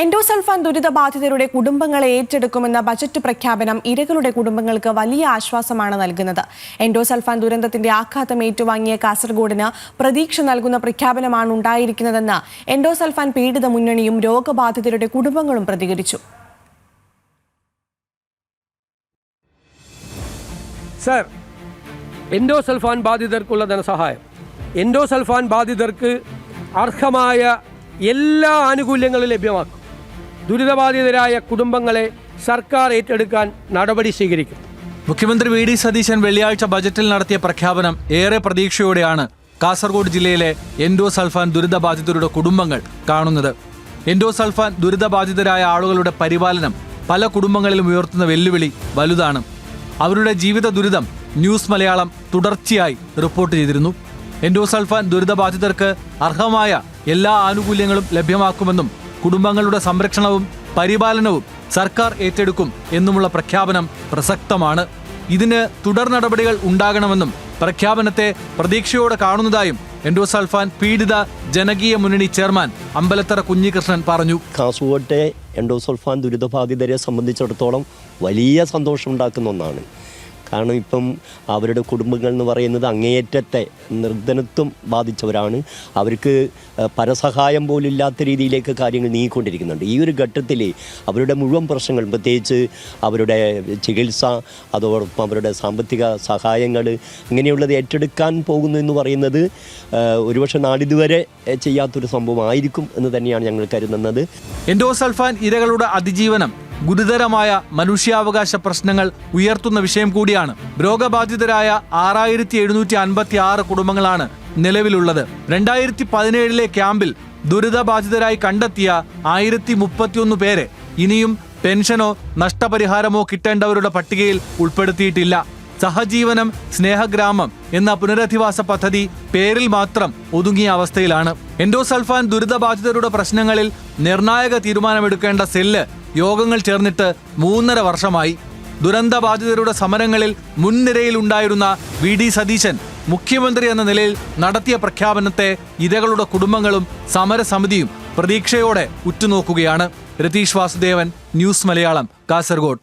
Endosulfan ദുരിതബാധിതരുടെ കുടുംബങ്ങളെ ഏറ്റെടുക്കുമെന്ന budget പ്രഖ്യാപനം ഇരകളുടെ കുടുംബങ്ങൾക്ക് വലിയ ആശ്വാസമാണ് നൽകുന്നത്. എൻഡോസൾഫാൻ ദുരന്തത്തിന്റെ ആഘാതം ഏറ്റുവാങ്ങിയ കാസർഗോഡിന് പ്രതീക്ഷ നൽകുന്ന പ്രഖ്യാപനമാണ് ഉണ്ടായിരിക്കുന്നതെന്ന് എൻഡോസൾഫാൻ പീഡിത മുന്നണിയും രോഗബാധിതരുടെ കുടുംബങ്ങളും പ്രതികരിച്ചു. സർ, എൻഡോസൾഫാൻ ബാധിതർക്കുള്ള ധനസഹായം, എൻഡോസൾഫാൻ ബാധിതർക്ക് അർഹമായ എല്ലാ ആനുകൂല്യങ്ങളും ലഭ്യമാക്കും. ദുരിതബാധിതരായ കുടുംബങ്ങളെ സർക്കാർ ഏറ്റെടുക്കാൻ നടപടി സ്വീകരിക്കും. മുഖ്യമന്ത്രി വി ഡി സതീശൻ വെള്ളിയാഴ്ച ബജറ്റിൽ നടത്തിയ പ്രഖ്യാപനം ഏറെ പ്രതീക്ഷയോടെയാണ് കാസർഗോഡ് ജില്ലയിലെ എൻഡോസൾഫാൻ ദുരിതബാധിതരുടെ കുടുംബങ്ങൾ കാണുന്നത്. എൻഡോസൾഫാൻ ദുരിതബാധിതരായ ആളുകളുടെ പരിപാലനം പല കുടുംബങ്ങളിലും ഉയർത്തുന്ന വെല്ലുവിളി വലുതാണ്. അവരുടെ ജീവിത ദുരിതം ന്യൂസ് മലയാളം തുടർച്ചയായി റിപ്പോർട്ട് ചെയ്തിരുന്നു. എൻഡോസൾഫാൻ ദുരിതബാധിതർക്ക് അർഹമായ എല്ലാ ആനുകൂല്യങ്ങളും ലഭ്യമാക്കുമെന്നും കുടുംബങ്ങളുടെ സംരക്ഷണവും പരിപാലനവും സർക്കാർ ഏറ്റെടുക്കും എന്നുമുള്ള പ്രഖ്യാപനം പ്രസക്തമാണ്. ഇതിന് തുടർ നടപടികൾ ഉണ്ടാകണമെന്നും പ്രഖ്യാപനത്തെ പ്രതീക്ഷയോടെ കാണുന്നതായും എൻഡോസൾഫാൻ പീഡിത ജനകീയ മുന്നണി ചെയർമാൻ അമ്പലത്തറ കുഞ്ഞികൃഷ്ണൻ പറഞ്ഞു. കാസർഗോട്ടെ എൻഡോസൾഫാൻ ദുരിതബാധിതരെ സംബന്ധിച്ചിടത്തോളം വലിയ സന്തോഷമുണ്ടാക്കുന്ന ഒന്നാണ്. കാരണം ഇപ്പം അവരുടെ കുടുംബങ്ങൾ എന്ന് പറയുന്നത് അങ്ങേയറ്റത്തെ നിർധനത്വം ബാധിച്ചവരാണ്. അവർക്ക് പരസഹായം പോലും ഇല്ലാത്ത രീതിയിലേക്ക് കാര്യങ്ങൾ നീങ്ങിക്കൊണ്ടിരിക്കുന്നുണ്ട്. ഈ ഒരു ഘട്ടത്തിൽ അവരുടെ മുഴുവൻ പ്രശ്നങ്ങൾ, പ്രത്യേകിച്ച് അവരുടെ ചികിത്സ, അതോടൊപ്പം അവരുടെ സാമ്പത്തിക സഹായങ്ങൾ ഇങ്ങനെയുള്ളത് ഏറ്റെടുക്കാൻ പോകുന്നു എന്ന് പറയുന്നത് ഒരുപക്ഷെ നാളിതുവരെ ചെയ്യാത്തൊരു സംഭവമായിരിക്കും എന്ന് തന്നെയാണ് ഞങ്ങൾ കരുതുന്നത്. എൻഡോസൾഫാൻ ഇരകളുടെ അതിജീവനം ഗുരുതരമായ മനുഷ്യാവകാശ പ്രശ്നങ്ങൾ ഉയർത്തുന്ന വിഷയം കൂടിയാണ്. രോഗബാധിതരായ 6756 കുടുംബങ്ങളാണ് നിലവിലുള്ളത്. 2017 ക്യാമ്പിൽ ദുരിതബാധിതരായി കണ്ടെത്തിയ 1031 പേരെ ഇനിയും പെൻഷനോ നഷ്ടപരിഹാരമോ കിട്ടേണ്ടവരുടെ പട്ടികയിൽ ഉൾപ്പെടുത്തിയിട്ടില്ല. സഹജീവനം സ്നേഹഗ്രാമം എന്ന പുനരധിവാസ പദ്ധതി പേരിൽ മാത്രം ഒതുങ്ങിയ അവസ്ഥയിലാണ്. എൻഡോസൾഫാൻ ദുരിതബാധിതരുടെ പ്രശ്നങ്ങളിൽ നിർണായക തീരുമാനമെടുക്കേണ്ട സെല്ല് യോഗങ്ങൾ ചേർന്നിട്ട് 3.5 വർഷമായി. ദുരന്തബാധിതരുടെ സമരങ്ങളിൽ മുൻനിരയിലുണ്ടായിരുന്ന വി ഡി സതീശൻ മുഖ്യമന്ത്രി എന്ന നിലയിൽ നടത്തിയ പ്രഖ്യാപനത്തെ ഇരകളുടെ കുടുംബങ്ങളും സമരസമിതിയും പ്രതീക്ഷയോടെ ഉറ്റുനോക്കുകയാണ്. രതീഷ് വാസുദേവൻ, ന്യൂസ് മലയാളം, കാസർഗോഡ്.